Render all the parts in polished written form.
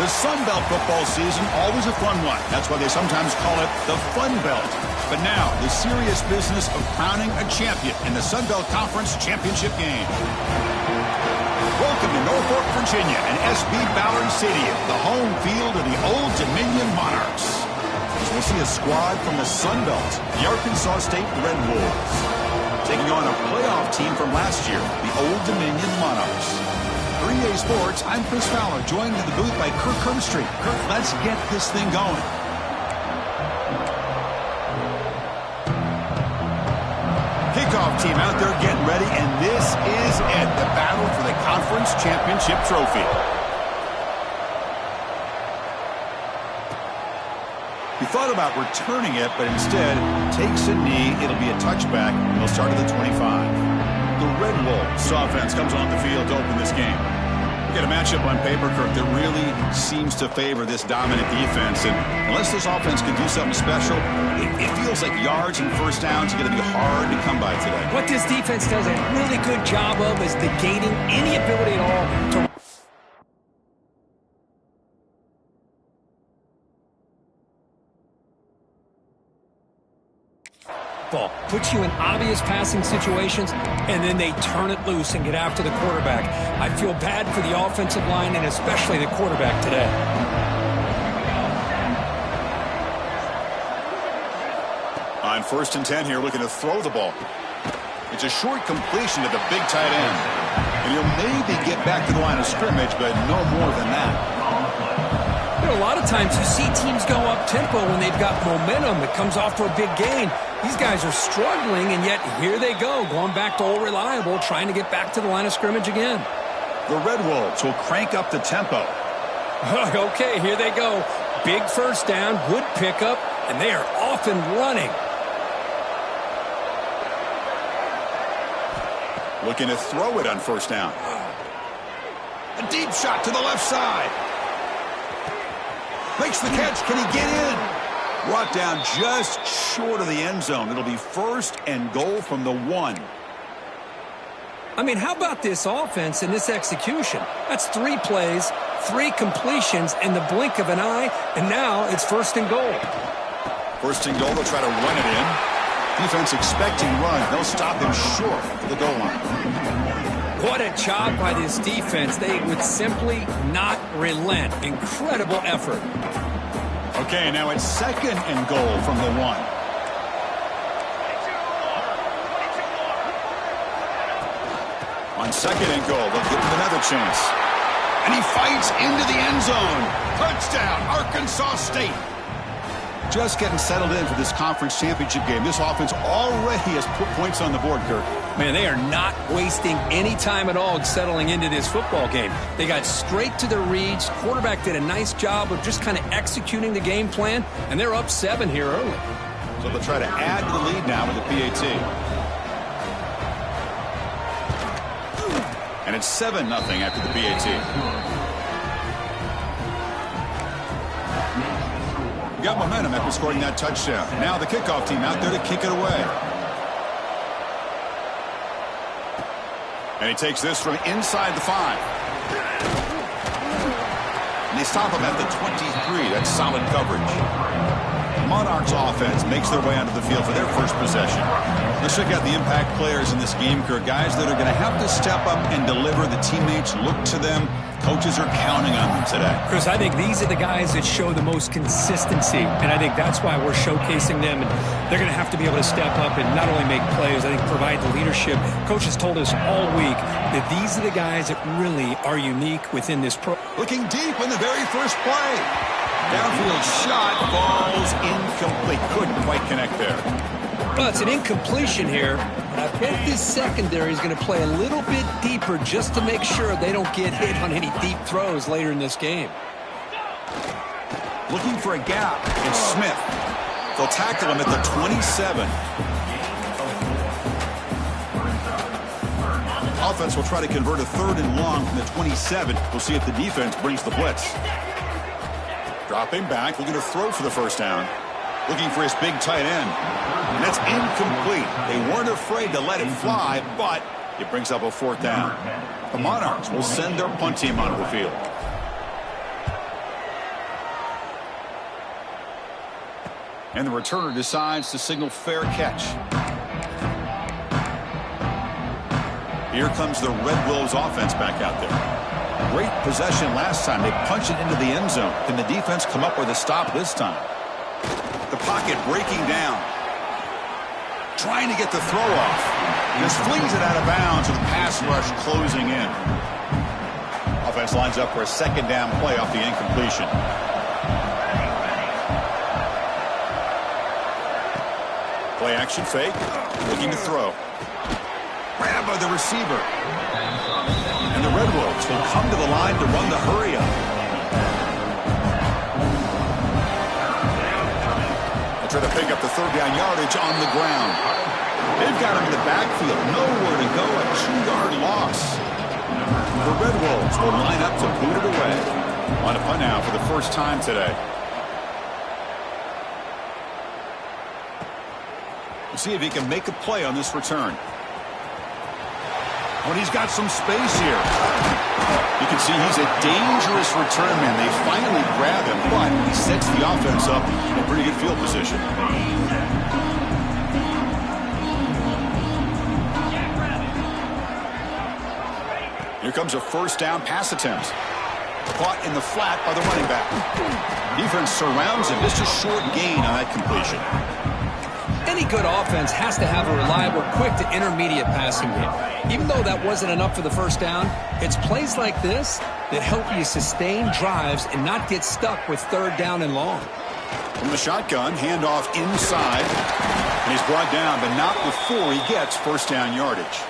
The Sun Belt football season, always a fun one. That's why they sometimes call it the Fun Belt. But now, the serious business of crowning a champion in the Sun Belt Conference Championship game. Welcome to Norfolk, Virginia, and SB Ballard Stadium, the home field of the Old Dominion Monarchs. As we'll see a squad from the Sun Belt, the Arkansas State Red Wolves, taking on a playoff team from last year, the Old Dominion Monarchs. 3A Sports, I'm Chris Fowler, joined in the booth by Kirk Herbstreit. Kirk, let's get this thing going. Kickoff team out there getting ready, and this is it, the battle for the Conference Championship Trophy. He thought about returning it, but instead takes a knee. It'll be a touchback, and they'll start at the 25. The Red Wolves offense comes on the field to open this game. We got a matchup on paper, Kirk, that really seems to favor this dominant defense. And unless this offense can do something special, it feels like yards and first downs are going to be hard to come by today. What this defense does a really good job of is negating any ability at all to ball. Puts you in obvious passing situations, and then they turn it loose and get after the quarterback. I feel bad for the offensive line and especially the quarterback today. On 1st and 10 here, looking to throw the ball. It's a short completion to the big tight end. And he'll maybe get back to the line of scrimmage, but no more than that. A lot of times you see teams go up-tempo when they've got momentum that comes off to a big gain. These guys are struggling, and yet here they go, going back to old reliable, trying to get back to the line of scrimmage again. The Red Wolves will crank up the tempo. Okay, here they go. Big first down, good pickup, and they are off and running. Looking to throw it on 1st down. A deep shot to the left side. Makes the catch. Can he get in? Brought down just short of the end zone. It'll be 1st and goal from the 1. I mean, how about this offense and this execution? That's 3 plays, 3 completions in the blink of an eye, and now it's 1st and goal. 1st and goal. They'll try to run it in. Defense expecting run. They'll stop him short of the goal line. What a job by this defense. They would simply not relent. Incredible effort. Okay, now it's 2nd and goal from the 1. On 2nd and goal, they'll give him another chance. And he fights into the end zone. Touchdown, Arkansas State. Just getting settled in for this conference championship game. This offense already has put points on the board, Kirk. Man, they are not wasting any time at all settling into this football game. They got straight to their reads. Quarterback did a nice job of just kind of executing the game plan, and they're up 7 here early. So they'll try to add to the lead now with the PAT. And it's 7-0 after the PAT. Got momentum after scoring that touchdown. Now the kickoff team out there to kick it away. And he takes this from inside the 5. And they stop him at the 23. That's solid coverage. Monarchs offense makes their way onto the field for their first possession. Let's check out the impact players in this game, Kirk. Guys that are going to have to step up and deliver. The teammates look to them. Coaches are counting on them today. Chris, I think these are the guys that show the most consistency, and I think that's why we're showcasing them. And they're going to have to be able to step up and not only make plays, I think provide the leadership. Coaches told us all week that these are the guys that really are unique within this program. Looking deep in the very first play. Downfield shot falls incomplete. Couldn't quite connect there. Well, it's an incompletion here. I bet this secondary is going to play a little bit deeper just to make sure they don't get hit on any deep throws later in this game. Looking for a gap. It's Smith. They'll tackle him at the 27. Offense will try to convert a 3rd and long from the 27. We'll see if the defense brings the blitz. Dropping back, looking to throw for the 1st down. Looking for his big tight end. And that's incomplete. They weren't afraid to let it fly, but it brings up a 4th down. The Monarchs will send their punt team onto the field. And the returner decides to signal fair catch. Here comes the Red Wolves offense back out there. Great possession last time. They punch it into the end zone. Can the defense come up with a stop this time? The pocket breaking down. Trying to get the throw off. Just flings it out of bounds with the pass rush closing in. Offense lines up for a second down play off the incompletion. Play action fake. Looking to throw. Grabbed by the receiver. And the Red Wolves will come to the line to run the hurry up. They try to pick up the third down yardage on the ground. They've got him in the backfield. Nowhere to go. A 2-yard loss. The Red Wolves will line up to boot it away. On a punt now for the first time today. We'll see if he can make a play on this return. When he's got some space here. You can see he's a dangerous return man. They finally grab him, but he sets the offense up in a pretty good field position. Here comes a first down pass attempt. Caught in the flat by the running back. Defense surrounds him. Just a short gain on that completion. Any good offense has to have a reliable, quick to intermediate passing game. Even though that wasn't enough for the first down, it's plays like this that help you sustain drives and not get stuck with third down and long. From the shotgun, handoff inside. And he's brought down, but not before he gets first down yardage.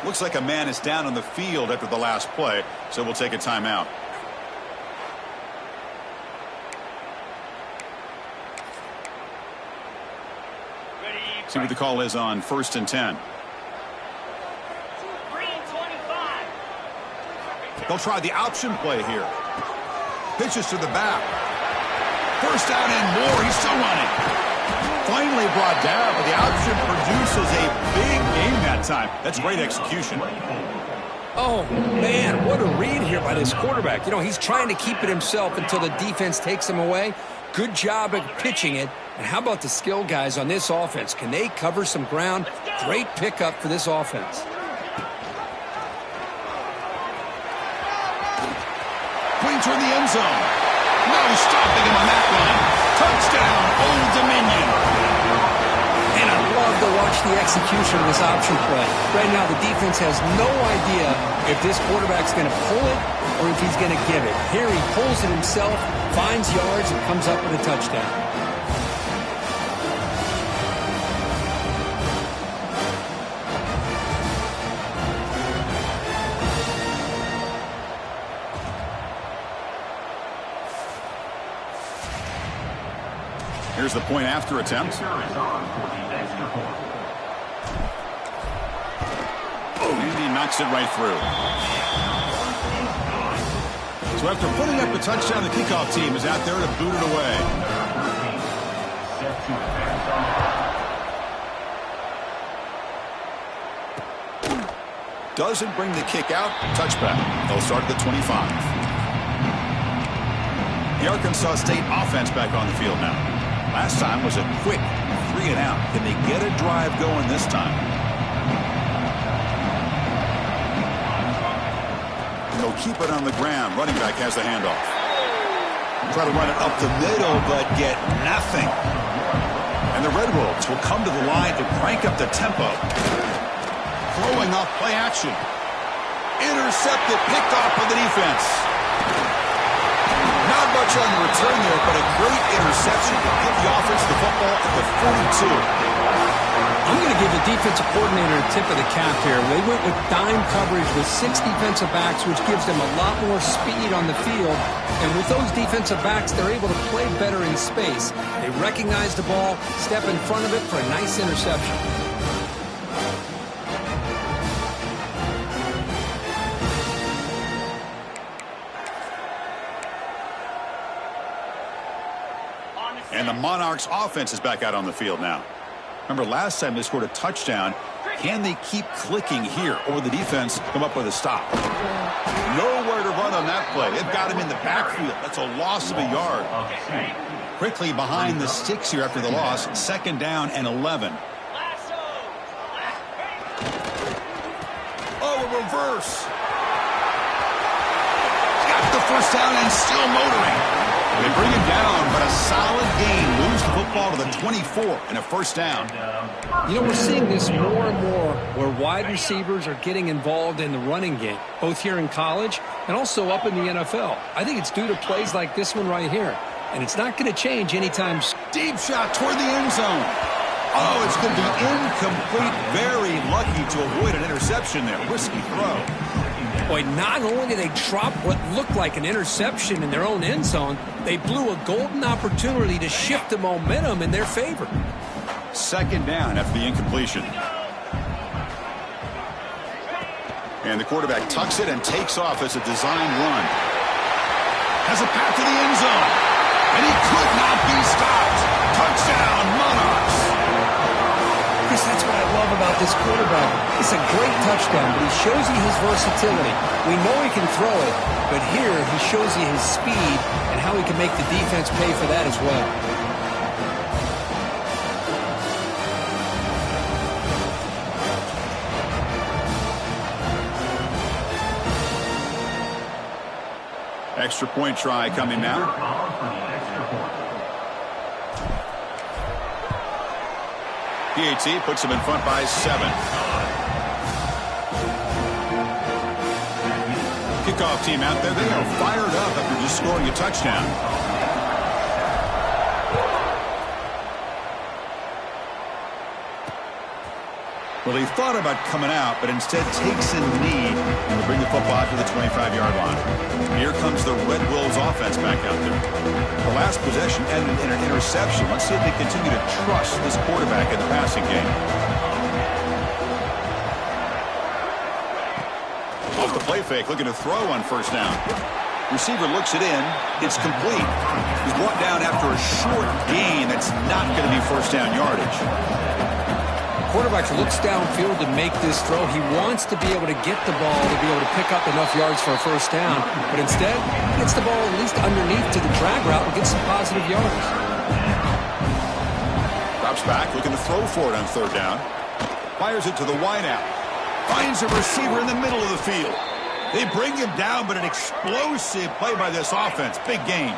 Looks like a man is down on the field after the last play, so we'll take a timeout. See what the call is on 1st and 10. They'll try the option play here. Pitches to the back. First down and more. He's still running. Finally brought down, but the option produces a big game that time. That's great execution. Oh, man, what a read here by this quarterback. You know, he's trying to keep it himself until the defense takes him away. Good job at pitching it. And how about the skill guys on this offense? Can they cover some ground? Great pickup for this offense. Going toward the end zone. No stopping him on that line. Touchdown, Old Dominion. And I love to watch the execution of this option play. Right now, the defense has no idea if this quarterback's going to pull it or if he's going to give it. Here he pulls it himself, finds yards, and comes up with a touchdown. Here's the point after attempt. And he knocks it right through. So after putting up a touchdown, the kickoff team is out there to boot it away. Doesn't bring the kick out. Touchback. They'll start at the 25. The Arkansas State offense back on the field now. Last time was a quick 3 and out. Can they get a drive going this time? They'll keep it on the ground. Running back has the handoff. Try to run it up the middle, but get nothing. And the Red Wolves will come to the line to crank up the tempo. Throwing off play action. Intercepted, picked off by the defense. Not much on the return there, but a great interception to give the offense the football at the 42. I'm going to give the defensive coordinator a tip of the cap here. They went with dime coverage with 6 defensive backs, which gives them a lot more speed on the field. And with those defensive backs, they're able to play better in space. They recognize the ball, step in front of it for a nice interception. And the Monarchs offense is back out on the field now. Remember last time they scored a touchdown. Can they keep clicking here, or will the defense come up with a stop? Nowhere to run on that play. They've got him in the backfield. That's a loss of a yard. Quickly behind the sticks here after the loss. 2nd down and 11. Oh, a reverse. Got the first down and still motoring. They bring him down, but a solid gain moves the football to the 24 and a first down. You know, we're seeing this more and more where wide receivers are getting involved in the running game, both here in college and also up in the NFL. I think it's due to plays like this one right here, and it's not going to change anytime soon. Deep shot toward the end zone. Oh, it's going to be incomplete. Very lucky to avoid an interception there. Risky throw. Boy, not only did they drop what looked like an interception in their own end zone, they blew a golden opportunity to shift the momentum in their favor. 2nd down after the incompletion. And the quarterback tucks it and takes off as a design run. Has a path to the end zone. And he could not be stopped. Touchdown, Monarchs. Chris, that's what I love about this quarterback. It's a great touchdown, but he shows you his versatility. We know he can throw it, but here he shows you his speed and how he can make the defense pay for that as well. Extra point try coming now. PAT puts him in front by 7. Kickoff team out there, they are fired up after just scoring a touchdown. Well, he thought about coming out, but instead takes a knee and will bring the football to the 25-yard line. Here comes the Red Wolves offense back out there. The last possession ended in an interception. Let's see if they continue to trust this quarterback in the passing game. Off the play fake, looking to throw on first down. Receiver looks it in. It's complete. He's brought down after a short gain that's not going to be first down yardage. Quarterback looks downfield to make this throw. He wants to be able to get the ball to be able to pick up enough yards for a first down, but instead he gets the ball at least underneath to the drag route and gets some positive yards. Drops back, looking to throw for it on 3rd down. Fires it to the wideout. Finds a receiver in the middle of the field. They bring him down, but an explosive play by this offense. Big gain.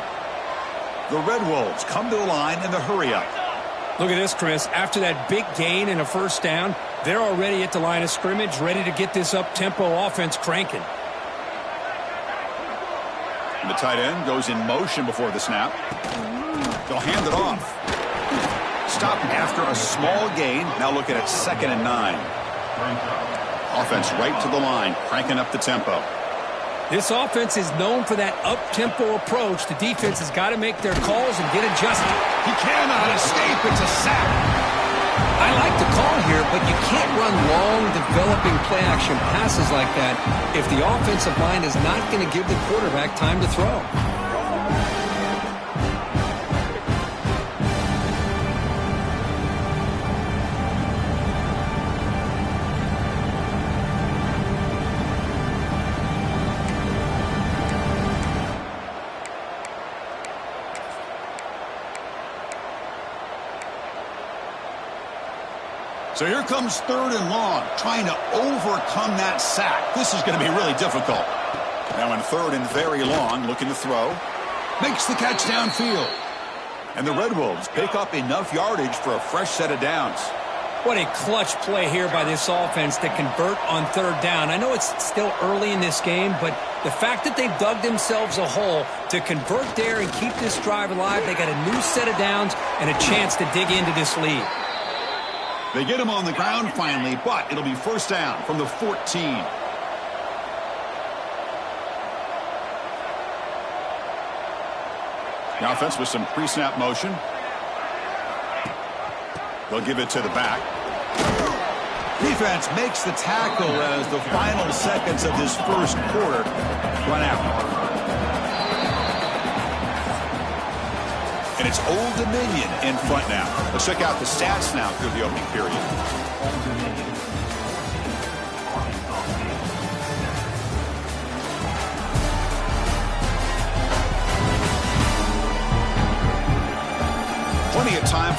The Red Wolves come to the line in the hurry-up. Look at this, Chris. After that big gain and a first down, they're already at the line of scrimmage, ready to get this up-tempo offense cranking. And the tight end goes in motion before the snap. They'll hand it off. Stop after a small gain. Now looking at 2nd and 9. Offense right to the line, cranking up the tempo. This offense is known for that up-tempo approach. The defense has got to make their calls and get adjusted. He cannot escape. It's a sack. I like the call here, but you can't run long, developing play-action passes like that if the offensive line is not going to give the quarterback time to throw. So here comes 3rd and long, trying to overcome that sack. This is going to be really difficult. Now in 3rd and very long, looking to throw. Makes the catch downfield. And the Red Wolves pick up enough yardage for a fresh set of downs. What a clutch play here by this offense to convert on 3rd down. I know it's still early in this game, but the fact that they've dug themselves a hole to convert there and keep this drive alive, they got a new set of downs and a chance to dig into this lead. They get him on the ground finally, but it'll be first down from the 14. The offense with some pre-snap motion. They'll give it to the back. Defense makes the tackle as the final seconds of this first quarter run out. And it's Old Dominion in front now. Let's check out the stats now through the opening period.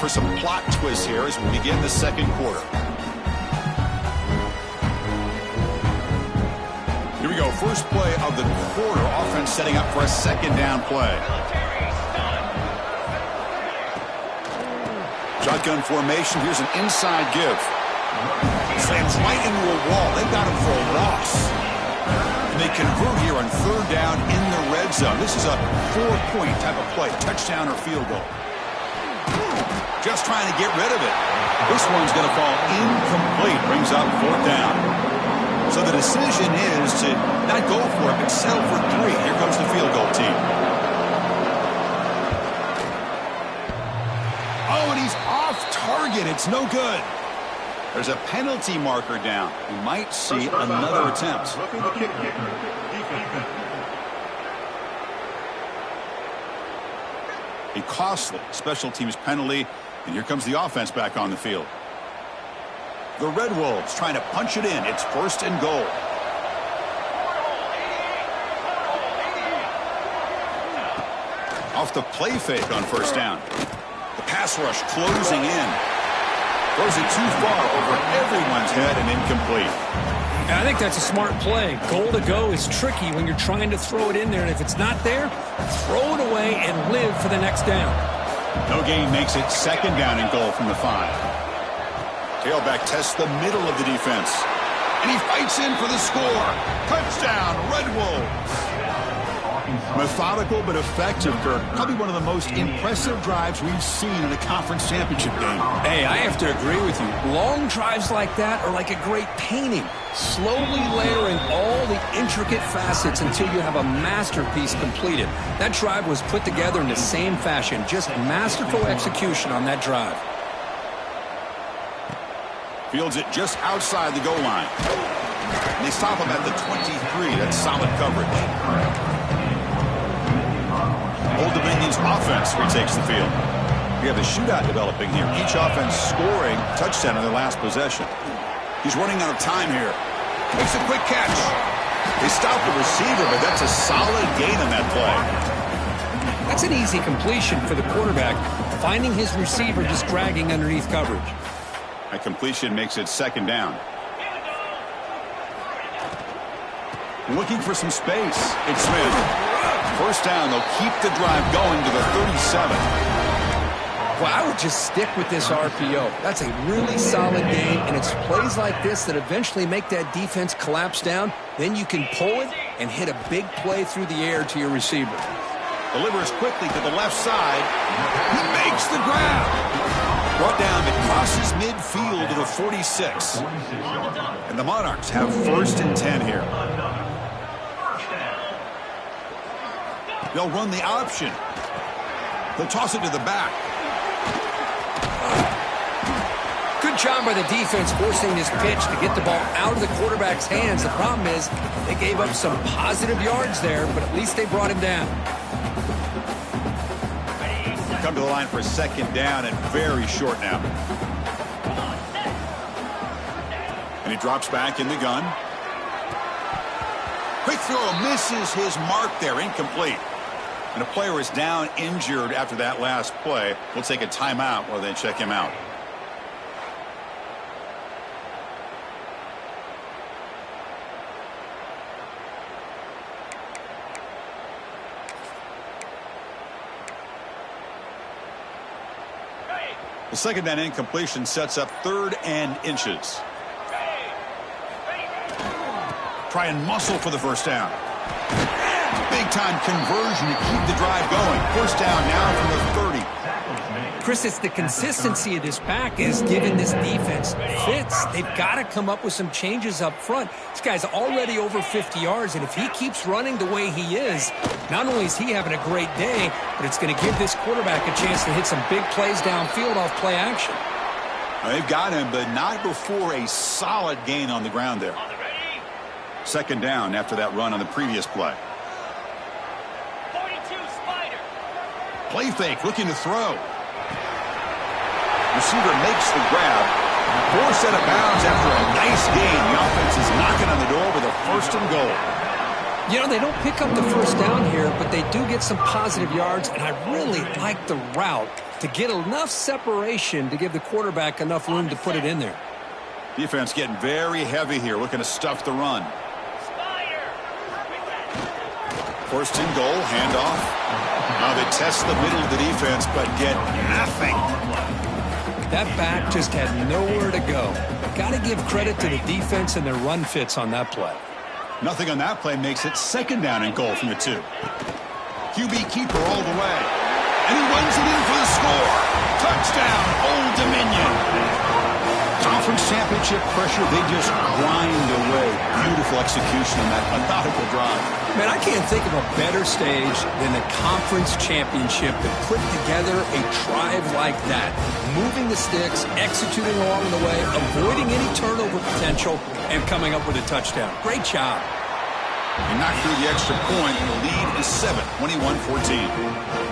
for some plot twists here as we begin the second quarter. Here we go. First play of the quarter. Offense setting up for a second down play. Shotgun formation. Here's an inside give. Slams right into a wall. They've got him for a loss. And they convert here on third down in the red zone. This is a 4-point type of play. Touchdown or field goal. Just trying to get rid of it. This one's going to fall incomplete. Brings up fourth down. So the decision is to not go for it, but settle for 3. Here comes the field goal team. Oh, and he's off target. It's no good. There's a penalty marker down. We might see another attempt. A costly special teams penalty, and here comes the offense back on the field. The Red Wolves trying to punch it in. It's first and goal. Off the play fake on first down. The pass rush closing in. Throws it too far over everyone's head and incomplete. And I think that's a smart play. Goal to go is tricky when you're trying to throw it in there. And if it's not there, throw it away and live for the next down. No gain makes it second down and goal from the 5. Tailback tests the middle of the defense. And he fights in for the score. Touchdown, Red Wolves. Methodical but effective, Kirk. Probably one of the most impressive drives we've seen in a conference championship game. Hey, I have to agree with you. Long drives like that are like a great painting. Slowly layering all the intricate facets until you have a masterpiece completed. That drive was put together in the same fashion. Just masterful execution on that drive. Fields it just outside the goal line. And they stop him at the 23. That's solid coverage. Old Dominion's offense retakes the field. We have a shootout developing here. Each offense scoring a touchdown on their last possession. He's running out of time here. Makes a quick catch. They stop the receiver, but that's a solid gain on that play. That's an easy completion for the quarterback, finding his receiver just dragging underneath coverage. That completion makes it second down. Looking for some space. It's Smith. First down, they'll keep the drive going to the 37. Well, I would just stick with this RPO. That's a really solid game, and it's plays like this that eventually make that defense collapse down. Then you can pull it and hit a big play through the air to your receiver. Delivers quickly to the left side. He makes the grab. Brought down, it crosses midfield to the 46. And the Monarchs have first and 10 here. They'll run the option. They'll toss it to the back. Good job by the defense forcing this pitch to get the ball out of the quarterback's hands. The problem is they gave up some positive yards there, but at least they brought him down. Come to the line for a second down and very short now. And he drops back in the gun. Quick throw misses his mark there, incomplete. And a player is down injured after that last play. We'll take a timeout while they check him out. The second down incompletion sets up 3rd and inches. Try and muscle for the first down. Big-time conversion to keep the drive going. First down now from the 30. Chris, it's the consistency of this pack is giving this defense fits. They've got to come up with some changes up front. This guy's already over 50 yards, and if he keeps running the way he is, not only is he having a great day, but it's going to give this quarterback a chance to hit some big plays downfield off play action. They've got him, but not before a solid gain on the ground there. Second down after that run on the previous play. Play fake, looking to throw. Receiver makes the grab. Forced out of bounds after a nice gain. The offense is knocking on the door with a first and goal. You know, they don't pick up the first down here, but they do get some positive yards, and I really like the route to get enough separation to give the quarterback enough room to put it in there. Defense getting very heavy here, looking to stuff the run. First and goal, handoff. Now they test the middle of the defense, but get nothing. That back just had nowhere to go. Got to give credit to the defense and their run fits on that play. Nothing on that play makes it second down and goal from the 2. QB keeper all the way. And he runs it in for the score. Touchdown, Old Dominion. Conference championship pressure, they just grind away. Beautiful execution on that methodical drive. Man, I can't think of a better stage than the conference championship to put together a drive like that. Moving the sticks, executing along the way, avoiding any turnover potential, and coming up with a touchdown. Great job. They knocked through the extra point, and the lead is 7, 21-14.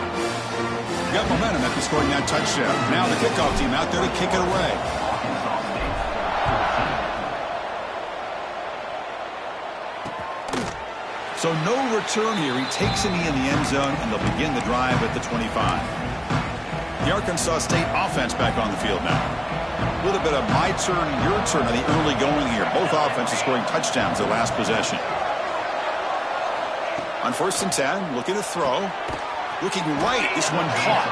Got momentum after scoring that touchdown. Now the kickoff team out there to kick it away. So no return here. He takes a knee in the end zone, and they'll begin the drive at the 25. The Arkansas State offense back on the field now. A little bit of my turn, your turn on the early going here. Both offenses scoring touchdowns at last possession. On 1st and 10, looking to throw. Looking right, this one caught.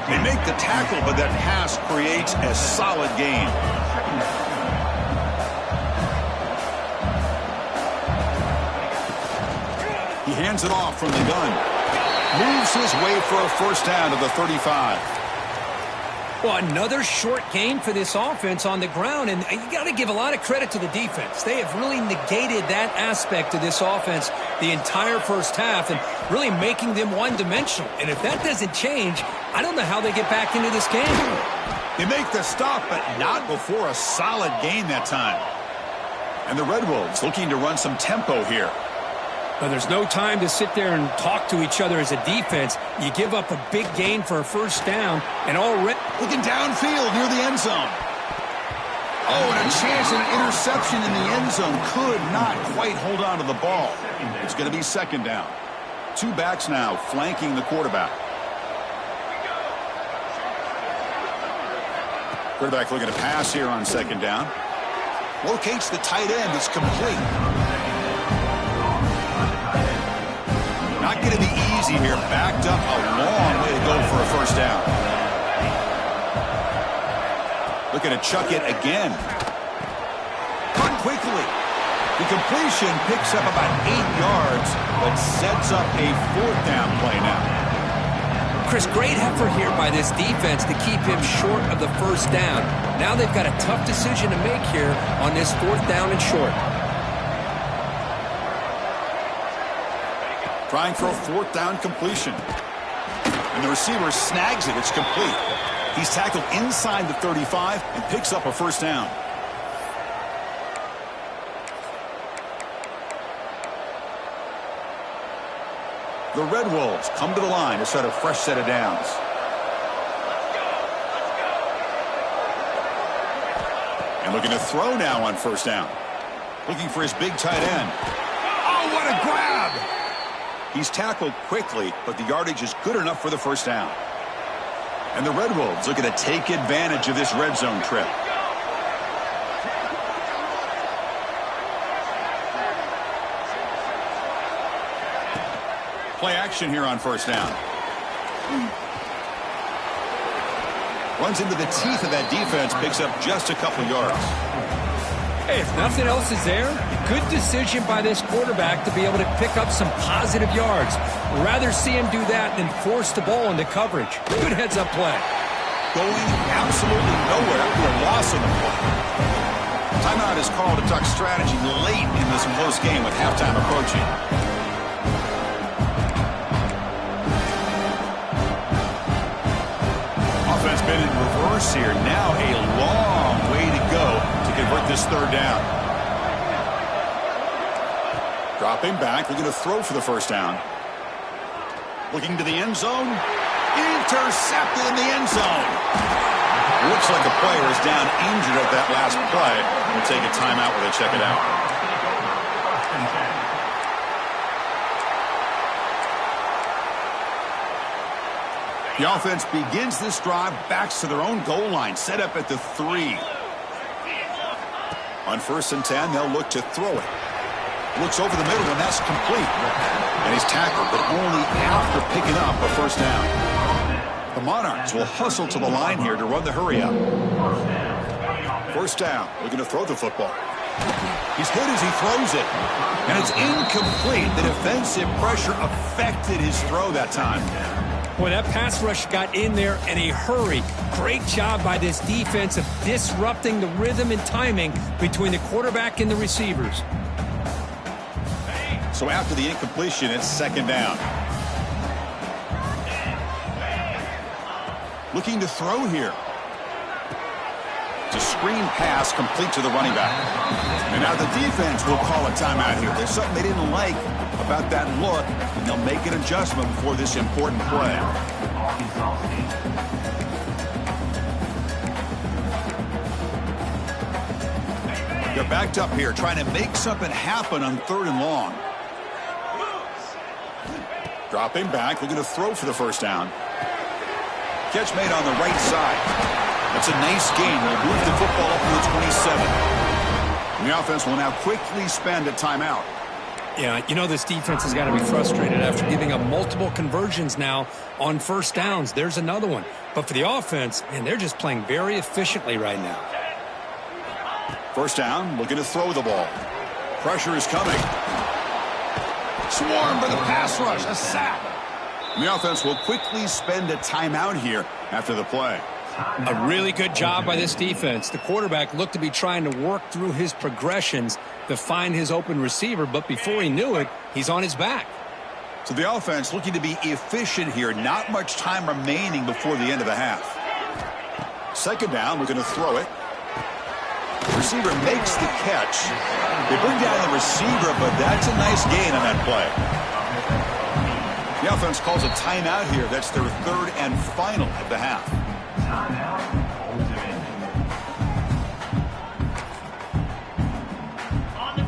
They make the tackle, but that pass creates a solid gain. He hands it off from the gun. Moves his way for a first down to the 35. Well, another short gain for this offense on the ground, and you got to give a lot of credit to the defense. They have really negated that aspect of this offense the entire first half and really making them one-dimensional. And if that doesn't change, I don't know how they get back into this game. They make the stop, but not before a solid gain that time. And the Red Wolves looking to run some tempo here. But there's no time to sit there and talk to each other as a defense. You give up a big gain for a first down, and already looking downfield near the end zone. Oh, and a chance at an interception in the end zone. Could not quite hold on to the ball. It's going to be second down. 2 backs now flanking the quarterback. Quarterback looking to pass here on second down. Locates the tight end. It's complete. Not going to be easy here. Backed up a long way to go for a first down. Looking to chuck it again. Cut quickly. The completion picks up about 8 yards, but sets up a 4th down play now. Chris, great effort here by this defense to keep him short of the first down. Now they've got a tough decision to make here on this 4th down and short. Trying for a 4th down completion. And the receiver snags it. It's complete. He's tackled inside the 35 and picks up a first down. The Red Wolves come to the line to set a fresh set of downs. And looking to throw now on first down. Looking for his big tight end. Oh, what a grab! He's tackled quickly, but the yardage is good enough for the first down. And the Red Wolves looking to take advantage of this red zone trip. Play action here on first down. Runs into the teeth of that defense, picks up just a couple yards. Hey, if nothing else is there, good decision by this quarterback to be able to pick up some positive yards. Rather see him do that than force the ball into coverage. Good heads-up play. Going absolutely nowhere after a loss on the play. Timeout is called to talk strategy late in this close game with halftime approaching. Offense been in reverse here. Now a long way to go to convert this 3rd down. Dropping back, looking to throw for the first down. Looking to the end zone. Intercepted in the end zone. Looks like a player is down injured at that last play. We'll take a timeout where they check it out. The offense begins this drive, backs to their own goal line, set up at the 3. On 1st and 10, they'll look to throw it. Looks over the middle, and that's complete. And he's tackled, but only after picking up a 1st down. The Monarchs will hustle to the line here to run the hurry up. 1st down, looking to throw the football. He's hit as he throws it, and it's incomplete. The defensive pressure affected his throw that time. Boy, that pass rush got in there in a hurry. Great job by this defense of disrupting the rhythm and timing between the quarterback and the receivers. So after the incompletion, it's 2nd down. Looking to throw here. It's a screen pass complete to the running back. And now the defense will call a timeout here. There's something they didn't like about that look, and they'll make an adjustment before this important play. They're backed up here, trying to make something happen on 3rd and long. Dropping back, looking to throw for the 1st down. Catch made on the right side. That's a nice gain. They'll move the football up to the 27. And the offense will now quickly spend a timeout. Yeah, you know this defense has got to be frustrated after giving up multiple conversions now on 1st downs. There's another one. But for the offense, man, they're just playing very efficiently right now. 1st down, looking to throw the ball. Pressure is coming. Swarmed by the pass rush, a sack. And the offense will quickly spend a timeout here after the play. A really good job by this defense. The quarterback looked to be trying to work through his progressions to find his open receiver, but before he knew it, he's on his back. So the offense looking to be efficient here. Not much time remaining before the end of the half. 2nd down, we're going to throw it. The receiver makes the catch. They bring down the receiver, but that's a nice gain on that play. The offense calls a timeout here. That's their 3rd and final of the half.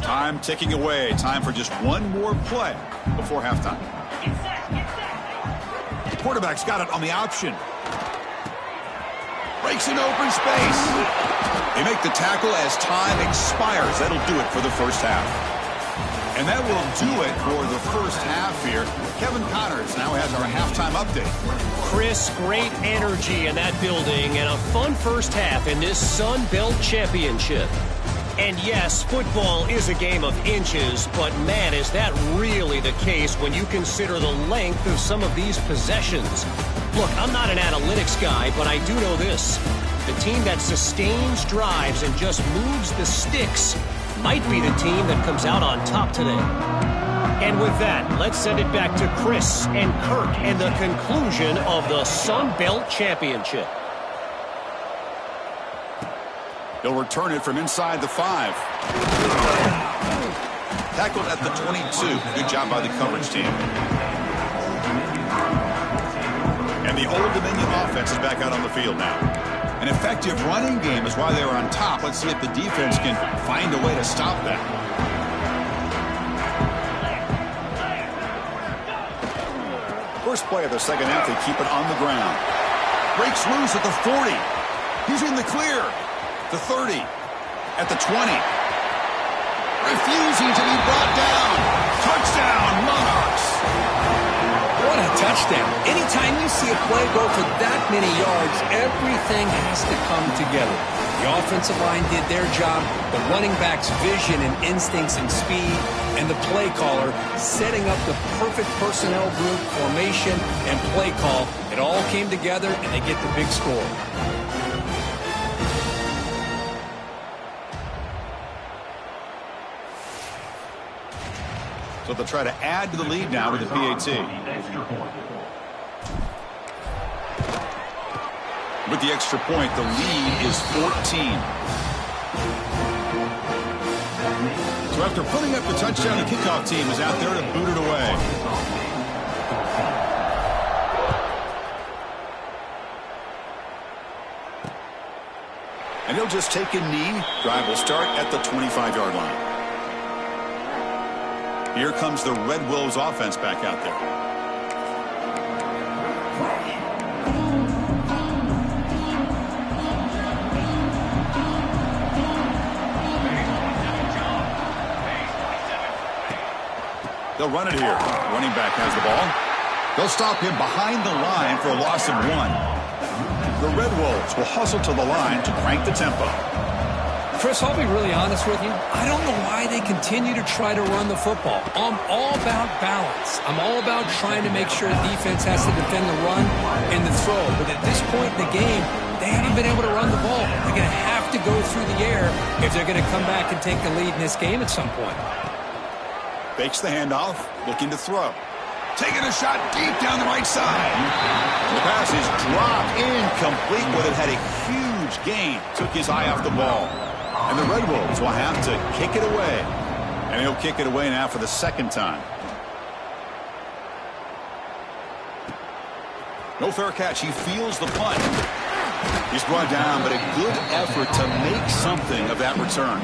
Time ticking away. Time for just one more play before halftime. The quarterback's got it on the option. Breaks in open space. They make the tackle as time expires. That'll do it for the 1st half. And that will do it for the 1st half here. Kevin Connors now has our halftime update. Chris, great energy in that building and a fun 1st half in this Sun Belt Championship. And yes, football is a game of inches, but man, is that really the case when you consider the length of some of these possessions. Look, I'm not an analytics guy, but I do know this. The team that sustains drives and just moves the sticks might be the team that comes out on top today. And with that, let's send it back to Chris and Kirk and the conclusion of the Sun Belt Championship. He'll return it from inside the 5. Tackled at the 22. Good job by the coverage team. And the Old Dominion offense is back out on the field now. An effective running game is why they were on top. Let's see if the defense can find a way to stop that. First play of the 2nd half, they keep it on the ground. Breaks loose at the 40. He's in the clear. The 30. At the 20. Refusing to be brought down. Touchdown, Monarchs. What a touchdown. Anytime you see a play go for that many yards, everything has to come together. The offensive line did their job, the running back's vision and instincts and speed, and the play caller setting up the perfect personnel group, formation, and play call. It all came together, and they get the big score. So they'll try to add to the lead now with the PAT. With the extra point, the lead is 14. So after putting up the touchdown, the kickoff team is out there to boot it away. And he'll just take a knee. Drive will start at the 25-yard line. Here comes the Red Wolves offense back out there. They'll run it here. Running back has the ball. They'll stop him behind the line for a loss of 1. The Red Wolves will hustle to the line to crank the tempo. Chris, I'll be really honest with you. I don't know why they continue to try to run the football. I'm all about balance. I'm all about trying to make sure the defense has to defend the run and the throw. But at this point in the game, they haven't been able to run the ball. They're going to have to go through the air if they're going to come back and take the lead in this game at some point. Fakes the handoff, looking to throw. Taking a shot deep down the right side. The pass is dropped incomplete, but it had a huge gain. Took his eye off the ball. And the Red Wolves will have to kick it away. And he'll kick it away now for the second time. No fair catch. He feels the punt. He's brought down, but a good effort to make something of that return.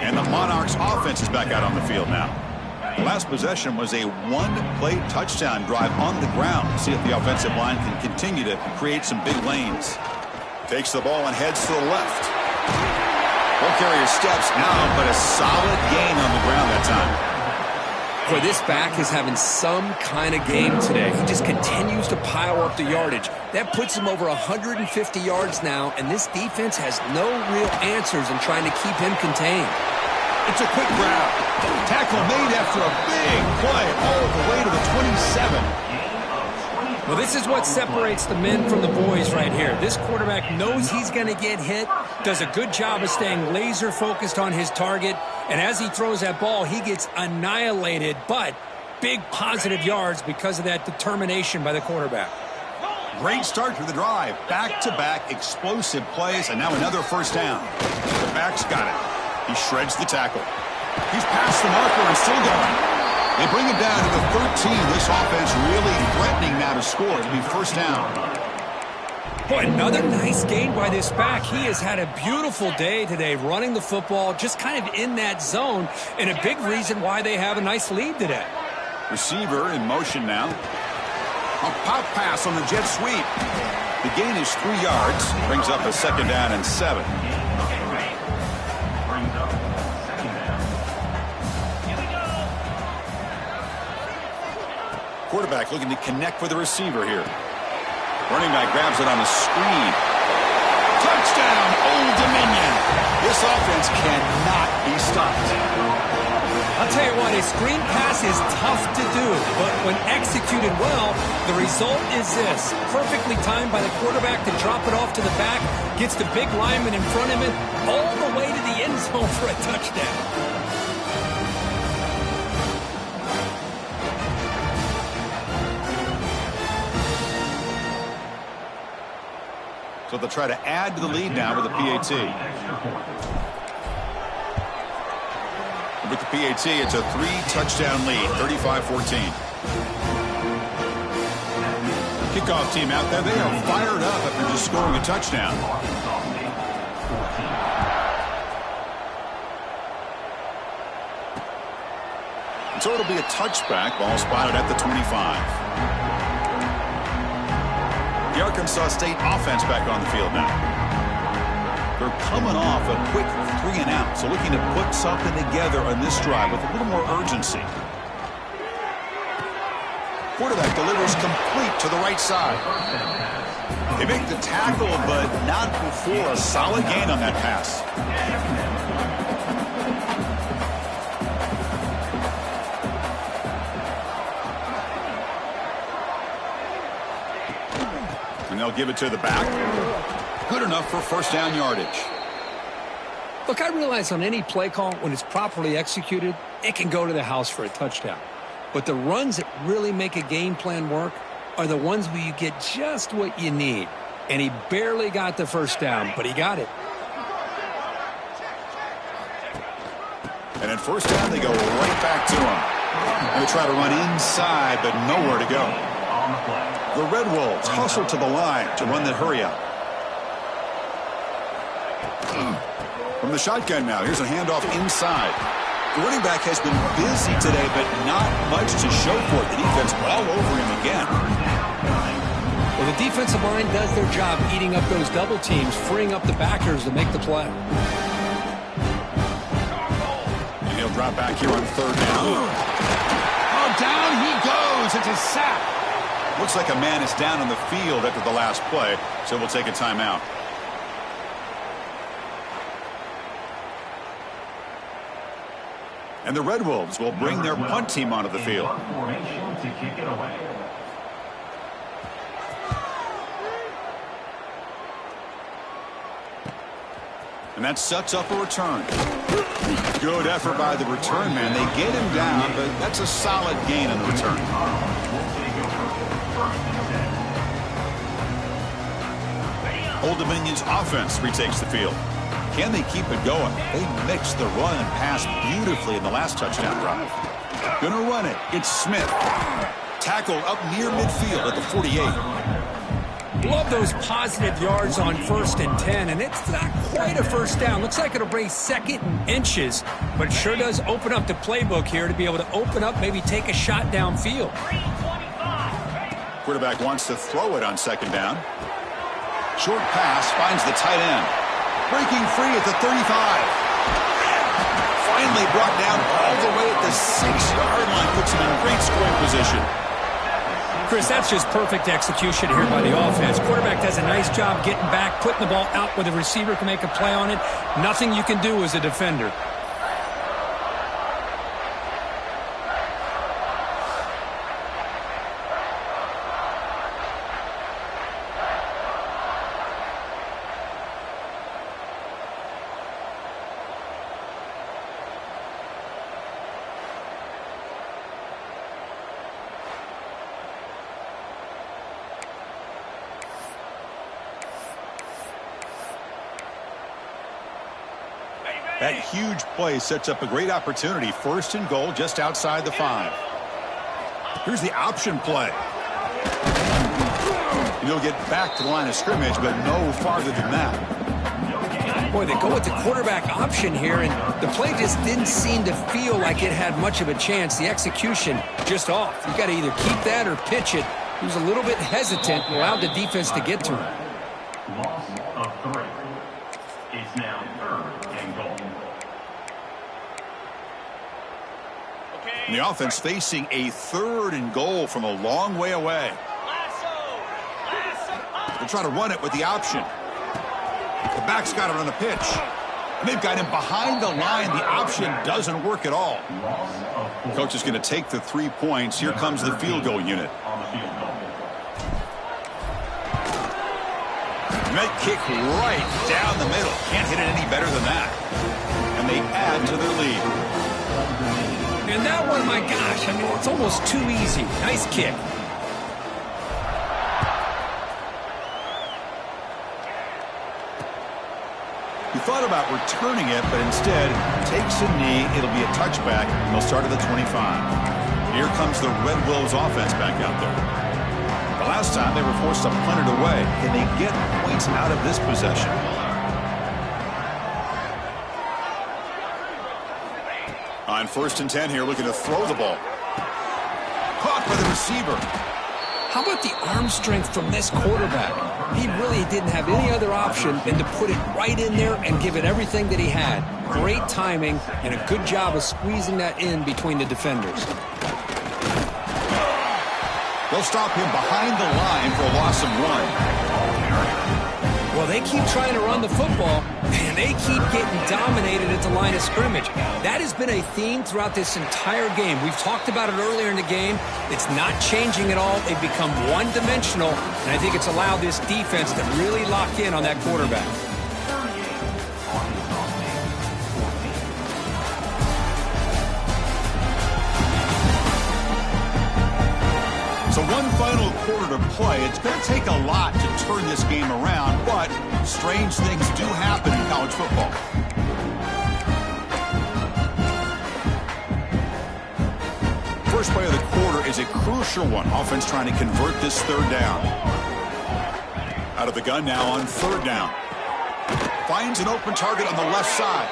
And the Monarchs offense is back out on the field now. The last possession was a one-play touchdown drive on the ground. See if the offensive line can continue to create some big lanes. Takes the ball and heads to the left. Ball carrier steps now, but a solid gain on the ground that time. Boy, this back is having some kind of game today. He just continues to pile up the yardage. That puts him over 150 yards now, and this defense has no real answers in trying to keep him contained. It's a quick grab. Tackle made after a big play all the way to the 27. Well, this is what separates the men from the boys right here. This quarterback knows he's going to get hit, does a good job of staying laser focused on his target, and as he throws that ball, he gets annihilated, but big positive yards because of that determination by the quarterback. Great start to the drive. Back-to-back explosive plays, and now another first down. The back's got it. He shreds the tackle. He's past the marker and still going. They bring him down to the 13. This offense really threatening now to score. It'll be first down. Boy, another nice gain by this back. He has had a beautiful day today running the football, just kind of in that zone, and a big reason why they have a nice lead today. Receiver in motion now. A pop pass on the jet sweep. The gain is 3 yards. Brings up a second down and 7. Quarterback looking to connect with the receiver here. Running back grabs it on the screen. Touchdown, Old Dominion. This offense cannot be stopped. I'll tell you what, a screen pass is tough to do, but when executed well, the result is this. Perfectly timed by the quarterback to drop it off to the back, gets the big lineman in front of him, all the way to the end zone for a touchdown. So they'll try to add to the lead now with a PAT. With the PAT, it's a 3-touchdown lead, 35-14. Kickoff team out there, they are fired up after just scoring a touchdown. And so it'll be a touchback, ball spotted at the 25. The Arkansas State offense back on the field now. They're coming off a quick 3-and-out, so looking to put something together on this drive with a little more urgency. Quarterback delivers complete to the right side. They make the tackle, but not before a solid gain on that pass. And they'll give it to the back. Good enough for first down yardage. Look, I realize on any play call, when it's properly executed, it can go to the house for a touchdown. But the runs that really make a game plan work are the ones where you get just what you need. And he barely got the first down, but he got it. And at first down, they go right back to him. They try to run inside, but nowhere to go. The Red Wolves hustle to the line to run the hurry-up. From the shotgun now, here's a handoff inside. The running back has been busy today, but not much to show for it. The defense all over him again. Well, the defensive line does their job eating up those double teams, freeing up the backers to make the play. And He'll drop back here on third down. Oh, down he goes. It's a sack. Looks like a man is down on the field after the last play, so we'll take a timeout. And the Red Wolves will bring their punt team onto the field. And that sets up a return. Good effort by the return man. They get him down, but that's a solid gain on the return. Old Dominion's offense retakes the field. Can they keep it going? They mixed the run and pass beautifully in the last touchdown drive. Gonna run it. It's Smith. Tackled up near midfield at the 48. Love those positive yards on 1st and 10, and it's not quite a first down. Looks like it'll bring 2nd and inches, but it sure does open up the playbook here to be able to open up, maybe take a shot downfield. Quarterback wants to throw it on 2nd down. Short pass finds the tight end. Breaking free at the 35. Finally brought down all the way at the 6-yard line. Puts him in great scoring position. Chris, that's just perfect execution here by the offense. Quarterback does a nice job getting back, putting the ball out where the receiver can make a play on it. Nothing you can do as a defender. That huge play sets up a great opportunity. 1st and goal just outside the 5. Here's the option play. And he'll get back to the line of scrimmage, but no farther than that. Boy, they go with the quarterback option here, and the play just didn't seem to feel like it had much of a chance. The execution just off. You got to either keep that or pitch it. He was a little bit hesitant and allowed the defense to get to him. Loss of 3. It's now 3rd and goal. And the offense facing a 3rd and goal from a long way away. They'll try to run it with the option. The back's got it on the pitch. And they've got him behind the line. The option doesn't work at all. Coach is going to take the 3 points. Here comes the field goal unit. Net kick right down the middle. Can't hit it any better than that. And they add to their lead. And that one, my gosh, I mean, it's almost too easy. Nice kick. He thought about returning it, but instead takes a knee. It'll be a touchback, and they'll start at the 25. Here comes the Red Wolves offense back out there. The last time they were forced to punt it away. Can they get points out of this possession? On 1st and 10 here, looking to throw the ball. Caught by the receiver. How about the arm strength from this quarterback? He really didn't have any other option than to put it right in there and give it everything that he had. Great timing and a good job of squeezing that in between the defenders. They'll stop him behind the line for a loss of 1. Well, they keep trying to run the football, and they keep getting dominated at the line of scrimmage. That has been a theme throughout this entire game. We've talked about it earlier in the game. It's not changing at all. They've become one-dimensional, and I think it's allowed this defense to really lock in on that quarterback. So one final quarter to play. It's going to take a lot to turn this game around, but strange things do happen in college football. First play of the quarter is a crucial one. Offense trying to convert this 3rd down. Out of the gun now on 3rd down. Finds an open target on the left side.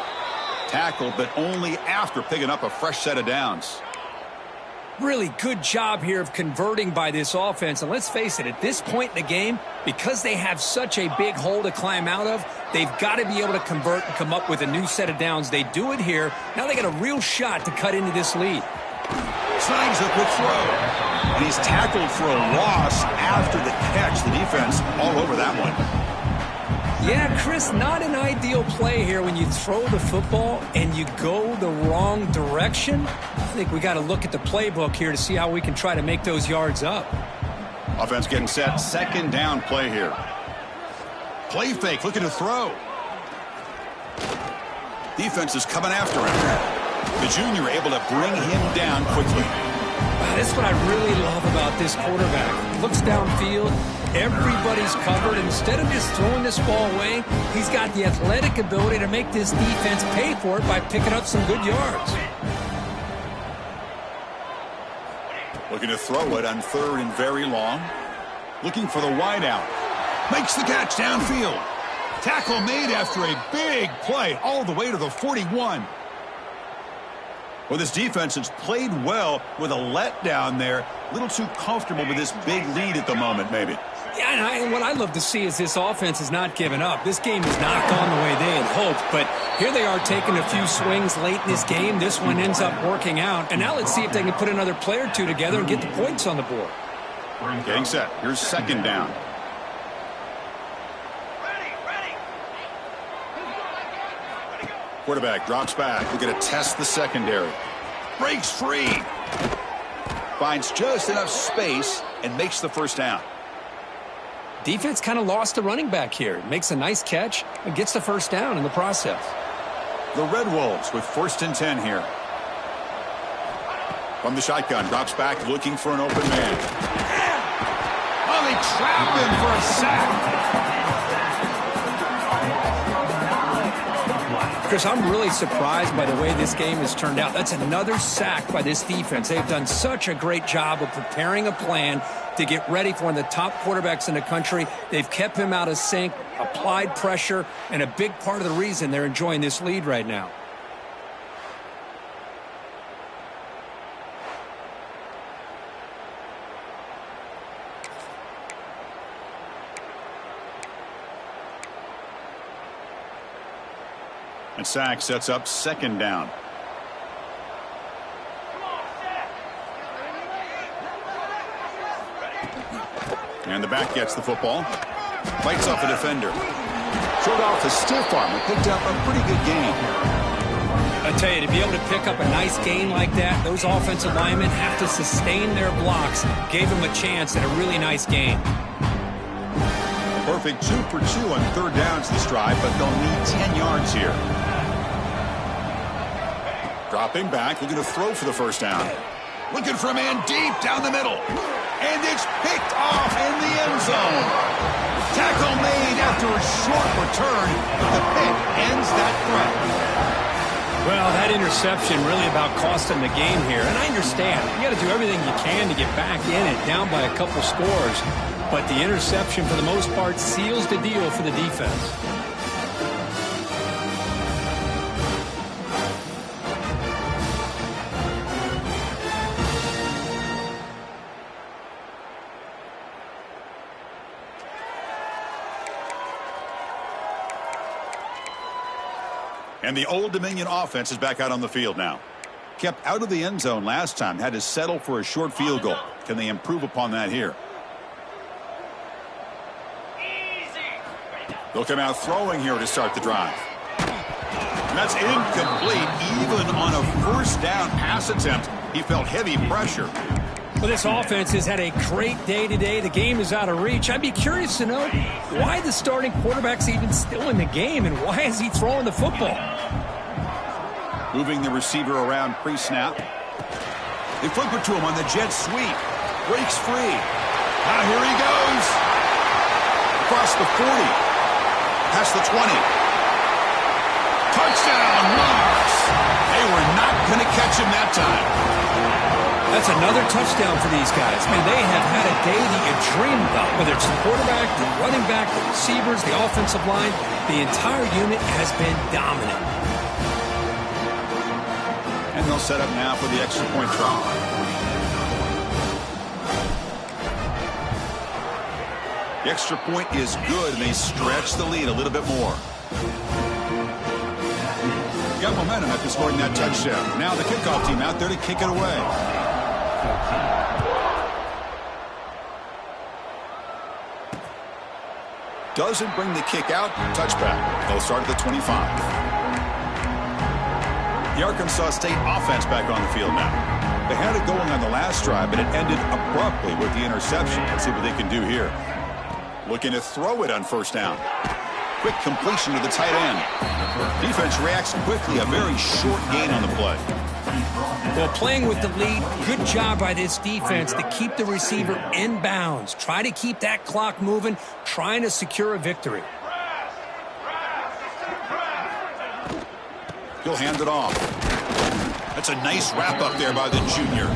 Tackled, but only after picking up a fresh set of downs. Really good job here of converting by this offense. And let's face it, at this point in the game, because they have such a big hole to climb out of, they've got to be able to convert and come up with a new set of downs. They do it here. Now they got a real shot to cut into this lead. Snags a quick throw. And he's tackled for a loss after the catch. The defense all over that one. Yeah, Chris, not an ideal play here when you throw the football and you go the wrong direction. I think we got to look at the playbook here to see how we can try to make those yards up. Offense getting set. Second down play here. Play fake, looking to throw. Defense is coming after him. The junior able to bring him down quickly. Wow, that's what I really love about this quarterback. Looks downfield, everybody's covered. Instead of just throwing this ball away, he's got the athletic ability to make this defense pay for it by picking up some good yards. Looking to throw it on third and very long. Looking for the wide out. Makes the catch downfield. Tackle made after a big play all the way to the 41. Well, this defense has played well with a letdown there. A little too comfortable with this big lead at the moment, maybe. Yeah, and what I love to see is this offense is not giving up. This game has not gone the way they had hoped, but here they are taking a few swings late in this game. This one ends up working out, and now let's see if they can put another play or two together and get the points on the board. Getting set. Here's second down. Quarterback drops back. We're going to test the secondary. Breaks free. Finds just enough space and makes the first down. Defense kind of lost the running back here. Makes a nice catch and gets the first down in the process. The Red Wolves with 1st and 10 here. From the shotgun, drops back looking for an open man. Oh, they trap him for a sack. Chris, I'm really surprised by the way this game has turned out. That's another sack by this defense. They've done such a great job of preparing a plan to get ready for one of the top quarterbacks in the country. They've kept him out of sync, applied pressure, and a big part of the reason they're enjoying this lead right now. And sack sets up second down. And the back gets the football. Fights off a defender. Showed off a stiff arm and picked up a pretty good gain. I tell you, to be able to pick up a nice gain like that, those offensive linemen have to sustain their blocks. Gave him a chance at a really nice gain. Perfect 2 for 2 on third downs this drive, but they'll need 10 yards here. Dropping back, looking to throw for the first down. Looking for a man deep down the middle. And it's picked off in the end zone. Tackle made after a short return, but the pick ends that threat. Well, that interception really about costing the game here. And I understand. You got to do everything you can to get back in it, down by a couple scores. But the interception, for the most part, seals the deal for the defense. And the Old Dominion offense is back out on the field now. Kept out of the end zone last time. Had to settle for a short field goal. Can they improve upon that here? They'll come out throwing here to start the drive. And that's incomplete. Even on a first down pass attempt, he felt heavy pressure. Well, this offense has had a great day today. The game is out of reach. I'd be curious to know why the starting quarterback's even still in the game and why is he throwing the football? Moving the receiver around pre-snap. They flip it to him on the jet sweep. Breaks free. Now here he goes. Across the 40. Past the 20. Touchdown, Monarchs. They were not going to catch him that time. That's another touchdown for these guys. Man, they have had a day that you dream about. Whether it's the quarterback, the running back, the receivers, the offensive line, the entire unit has been dominant. And they'll set up now for the extra point try. The extra point is good, and they stretch the lead a little bit more. Got momentum after scoring that touchdown. Now the kickoff team out there to kick it away. Doesn't bring the kick out. Touchback. They'll start at the 25. The Arkansas State offense back on the field now. They had it going on the last drive, but it ended abruptly with the interception. Let's see what they can do here. Looking to throw it on first down. Quick completion to the tight end. Defense reacts quickly. A very short gain on the play. Well, playing with the lead, good job by this defense to keep the receiver in bounds. Try to keep that clock moving, trying to secure a victory. He'll hand it off. That's a nice wrap up there by the junior.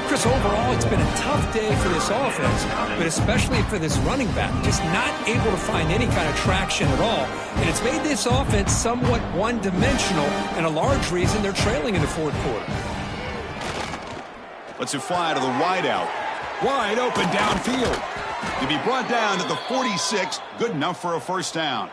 Chris, overall, it's been a tough day for this offense, but especially for this running back. Just not able to find any kind of traction at all. And it's made this offense somewhat one-dimensional, and a large reason they're trailing in the fourth quarter. Lets it fly to the wideout. Wide open downfield. To be brought down at the 46, good enough for a first down.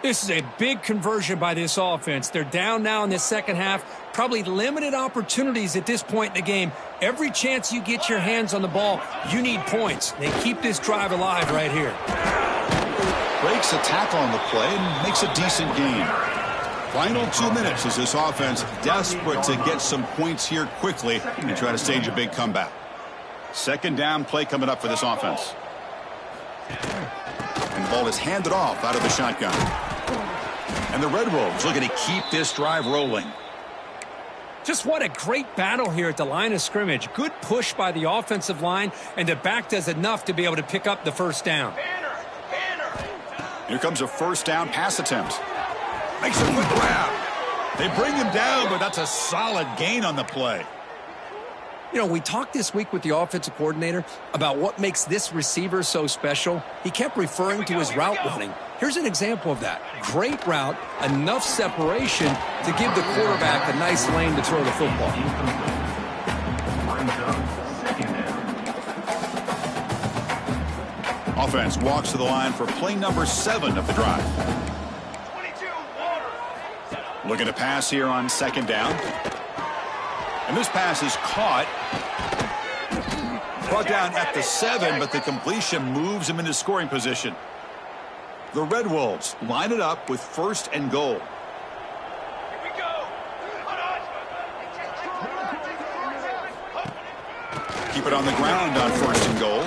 This is a big conversion by this offense. They're down now in the second half. Probably limited opportunities at this point in the game. Every chance you get your hands on the ball, you need points. They keep this drive alive right here. Breaks a tackle on the play and makes a decent gain. Final 2 minutes as this offense desperate to get some points here quickly and try to stage a big comeback. Second down play coming up for this offense. And the ball is handed off out of the shotgun. And the Red Wolves looking to keep this drive rolling. Just what a great battle here at the line of scrimmage. Good push by the offensive line, and the back does enough to be able to pick up the first down. Here comes a first down pass attempt. Makes a quick grab. They bring him down, but that's a solid gain on the play. You know, we talked this week with the offensive coordinator about what makes this receiver so special. He kept referring to his route running. Here's an example of that. Great route, enough separation to give the quarterback a nice lane to throw the football. Offense walks to the line for play number 7 of the drive. Looking to pass here on second down. And this pass is caught. Brought down at the 7, but the completion moves him into scoring position. The Red Wolves line it up with first and goal. Here we go. Keep it on the ground on first and goal.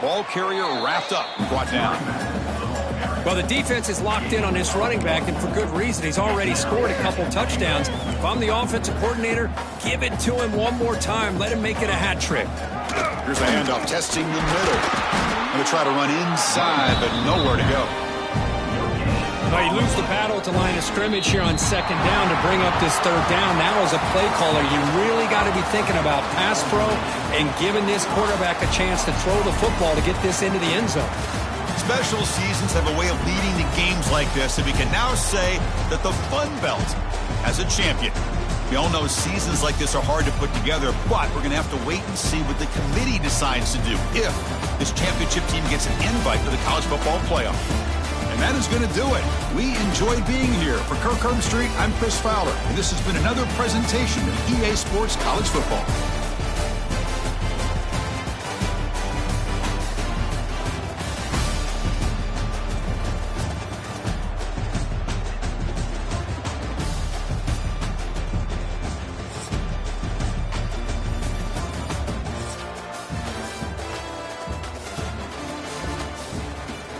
Ball carrier wrapped up, brought down. Well, the defense is locked in on this running back, and for good reason. He's already scored a couple touchdowns. If I'm the offensive coordinator, give it to him one more time. Let him make it a hat trick. Here's a handoff, testing the middle. Going to try to run inside, but nowhere to go. Well, you lose the battle at the line of scrimmage here on second down to bring up this third down. Now, as a play caller, you really got to be thinking about pass pro and giving this quarterback a chance to throw the football to get this into the end zone. Special seasons have a way of leading to games like this, and we can now say that the Fun Belt has a champion. We all know seasons like this are hard to put together, but we're going to have to wait and see what the committee decides to do if this championship team gets an invite to the college football playoff. And that is going to do it. We enjoyed being here. For Kirk Street, I'm Chris Fowler, and this has been another presentation of EA Sports College Football.